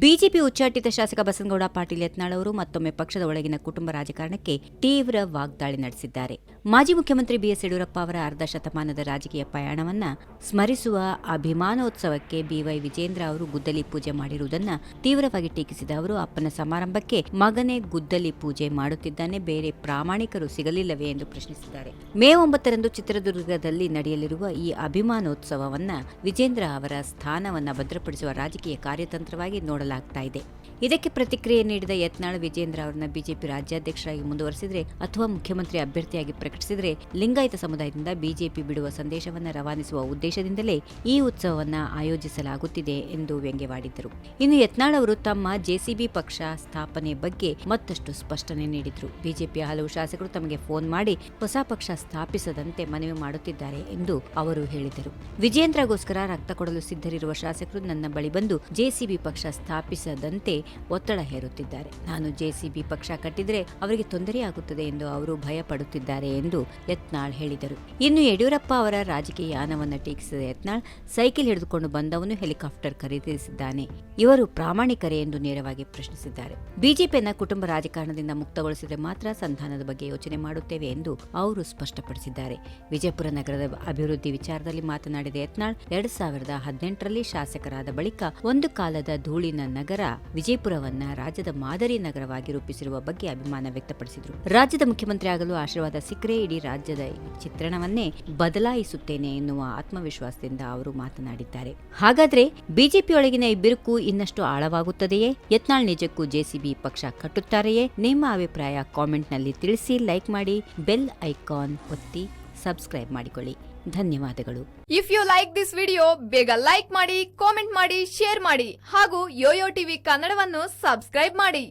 BJP ಉಚ್ಚಾಟಿತ ಶಾಸಕ ಬಸನಗೌಡ ಪಾಟೀಲ್ ಯತ್ನಾಳ್ ಅವರು ಮತ್ತೊಮ್ಮೆ ಪಕ್ಷದ ಒಳಗಿನ ಕುಟುಂಬ ರಾಜಕಾರಣಕ್ಕೆ ತೀವ್ರ ವಾಗ್ದಾಳಿ ನಡೆಸಿದ್ದಾರೆ. ಮಾಜಿ ಮುಖ್ಯಮಂತ್ರಿ ಬಿಎಸ್ ಯಡಿಯೂರಪ್ಪ ಅವರ ಅರ್ಧ ಶತಮಾನದ ರಾಜಕೀಯ ಪಯಣವನ್ನ ಸ್ಮರಿಸುವ ಅಭಿಮಾನೋತ್ಸವಕ್ಕೆ ಬಿವೈ ವಿಜೇಂದ್ರ ಅವರು ಗುದ್ದಲಿ ಪೂಜೆ ಮಾಡಿರುವುದನ್ನು ತೀವ್ರವಾಗಿ ಟೀಕಿಸಿದ ಅವರು, ಅಪ್ಪನ ಸಮಾರಂಭಕ್ಕೆ ಮಗನೇ ಗುದ್ದಲಿ ಪೂಜೆ ಮಾಡುತ್ತಿದ್ದಾನೆ, ಬೇರೆ ಪ್ರಾಮಾಣಿಕರು ಸಿಗಲಿಲ್ಲವೇ ಎಂದು ಪ್ರಶ್ನಿಸಿದ್ದಾರೆ. ಮೇ 9ರಂದು ಚಿತ್ರದುರ್ಗದಲ್ಲಿ ನಡೆಯಲಿರುವ ಈ ಅಭಿಮಾನೋತ್ಸವವನ್ನ ವಿಜೇಂದ್ರ ಅವರ ಸ್ಥಾನವನ್ನ ಭದ್ರಪಡಿಸುವ ರಾಜಕೀಯ ಕಾರ್ಯತಂತ್ರವಾಗಿ ನೋಡಲಾಗ್ತಾ ಇದೆ. ಇದಕ್ಕೆ ಪ್ರತಿಕ್ರಿಯೆ ನೀಡಿದ ಯತ್ನಾಳ್, ವಿಜೇಂದ್ರ ಅವರನ್ನ ಬಿಜೆಪಿ ರಾಜ್ಯಾಧ್ಯಕ್ಷರಾಗಿ ಮುಂದುವರೆಸಿದರೆ ಅಥವಾ ಮುಖ್ಯಮಂತ್ರಿ ಅಭ್ಯರ್ಥಿಯಾಗಿ ಪ್ರಕಟಿಸಿದರೆ ಲಿಂಗಾಯತ ಸಮುದಾಯದಿಂದ ಬಿಜೆಪಿ ಬಿಡುವ ಸಂದೇಶವನ್ನು ರವಾನಿಸುವ ಉದ್ದೇಶದಿಂದಲೇ ಈ ಉತ್ಸವವನ್ನು ಆಯೋಜಿಸಲಾಗುತ್ತಿದೆ ಎಂದು ವ್ಯಂಗ್ಯವಾಡಿದ್ದರು. ಇನ್ನು ಯತ್ನಾಳ್ ಅವರು ತಮ್ಮ ಜೆಸಿಬಿ ಪಕ್ಷ ಸ್ಥಾಪನೆ ಬಗ್ಗೆ ಮತ್ತಷ್ಟು ಸ್ಪಷ್ಟನೆ ನೀಡಿದರು. ಬಿಜೆಪಿಯ ಹಲವು ಶಾಸಕರು ತಮಗೆ ಫೋನ್ ಮಾಡಿ ಹೊಸ ಪಕ್ಷ ಸ್ಥಾಪಿಸದಂತೆ ಮನವಿ ಮಾಡುತ್ತಿದ್ದಾರೆ ಎಂದು ಅವರು ಹೇಳಿದರು. ವಿಜೇಂದ್ರಗೋಸ್ಕರ ರಕ್ತ ಕೊಡಲು ಸಿದ್ಧರಿರುವ ಶಾಸಕರು ನನ್ನ ಬಳಿ ಬಂದು ಜೆಸಿಬಿ ಪಕ್ಷ ಸ್ಥಾಪಿಸದಂತೆ ಒತ್ತಡ ಹೇರುತ್ತಿದ್ದಾರೆ. ನಾನು ಜೆಸಿಬಿ ಪಕ್ಷ ಕಟ್ಟಿದರೆ ಅವರಿಗೆ ತೊಂದರೆಯಾಗುತ್ತದೆ ಎಂದು ಅವರು ಭಯ ಪಡುತ್ತಿದ್ದಾರೆ ಎಂದು ಯತ್ನಾಳ್ ಹೇಳಿದರು. ಇನ್ನು ಯಡಿಯೂರಪ್ಪ ಅವರ ರಾಜಕೀಯ ಯಾನವನ್ನು ಟೀಕಿಸಿದ ಯತ್ನಾಳ್, ಸೈಕಲ್ ಹಿಡಿದುಕೊಂಡು ಬಂದವನು ಹೆಲಿಕಾಪ್ಟರ್ ಖರೀದಿಸಿದ್ದಾನೆ, ಇವರು ಪ್ರಾಮಾಣಿಕರೇ ಎಂದು ನೇರವಾಗಿ ಪ್ರಶ್ನಿಸಿದ್ದಾರೆ. ಬಿಜೆಪಿಯನ್ನ ಕುಟುಂಬ ರಾಜಕಾರಣದಿಂದ ಮುಕ್ತಗೊಳಿಸಿದರೆ ಮಾತ್ರ ಸಂಧಾನದ ಬಗ್ಗೆ ಯೋಚನೆ ಮಾಡುತ್ತೇವೆ ಎಂದು ಅವರು ಸ್ಪಷ್ಟಪಡಿಸಿದ್ದಾರೆ. ವಿಜಯಪುರ ನಗರದ ಅಭಿವೃದ್ಧಿ ವಿಚಾರದಲ್ಲಿ ಮಾತನಾಡಿದ ಯತ್ನಾಳ್, 2018ರಲ್ಲಿ ಶಾಸಕರಾದ ಬಳಿಕ ಒಂದು ಕಾಲದ ಧೂಳಿನ ನಗರ ವಿಜಯಪುರವನ್ನ ರಾಜ್ಯದ ಮಾದರಿ ನಗರವಾಗಿ ರೂಪಿಸಿರುವ ಬಗ್ಗೆ ಅಭಿಮಾನ ವ್ಯಕ್ತಪಡಿಸಿದರು. ರಾಜ್ಯದ ಮುಖ್ಯಮಂತ್ರಿ ಆಗಲು ಆಶೀರ್ವಾದ ಸಿಕ್ಕರೆ ಇಡೀ ರಾಜ್ಯದ ಚಿತ್ರಣವನ್ನೇ ಬದಲಾಯಿಸುತ್ತೇನೆ ಎನ್ನುವ ಆತ್ಮವಿಶ್ವಾಸದಿಂದ ಅವರು ಮಾತನಾಡಿದ್ದಾರೆ. ಹಾಗಾದ್ರೆ ಬಿಜೆಪಿಯೊಳಗಿನ ಈ ಬಿರುಕು ಇನ್ನಷ್ಟು ಆಳವಾಗುತ್ತದೆಯೇ? ಯತ್ನಾಳ್ ನಿಜಕ್ಕೂ ಜೆಸಿಬಿ ಪಕ್ಷ ಕಟ್ಟುತ್ತಾರೆಯೇ? ನಿಮ್ಮ ಅಭಿಪ್ರಾಯ ಕಾಮೆಂಟ್ನಲ್ಲಿ ತಿಳಿಸಿ. ಲೈಕ್ ಮಾಡಿ, ಬೆಲ್ ಐಕಾನ್ ಒತ್ತಿ ಸಬ್ಸ್ಕ್ರೈಬ್ ಮಾಡಿಕೊಳ್ಳಿ. ಧನ್ಯವಾದಗಳು. If you like this video, ಬೇಗ ಲೈಕ್ ಮಾಡಿ, ಕಾಮೆಂಟ್ ಮಾಡಿ, ಶೇರ್ ಮಾಡಿ ಹಾಗೂ ಯೋಯೋ ಟಿವಿ ಕನ್ನಡವನ್ನು ಸಬ್ಸ್ಕ್ರೈಬ್ ಮಾಡಿ.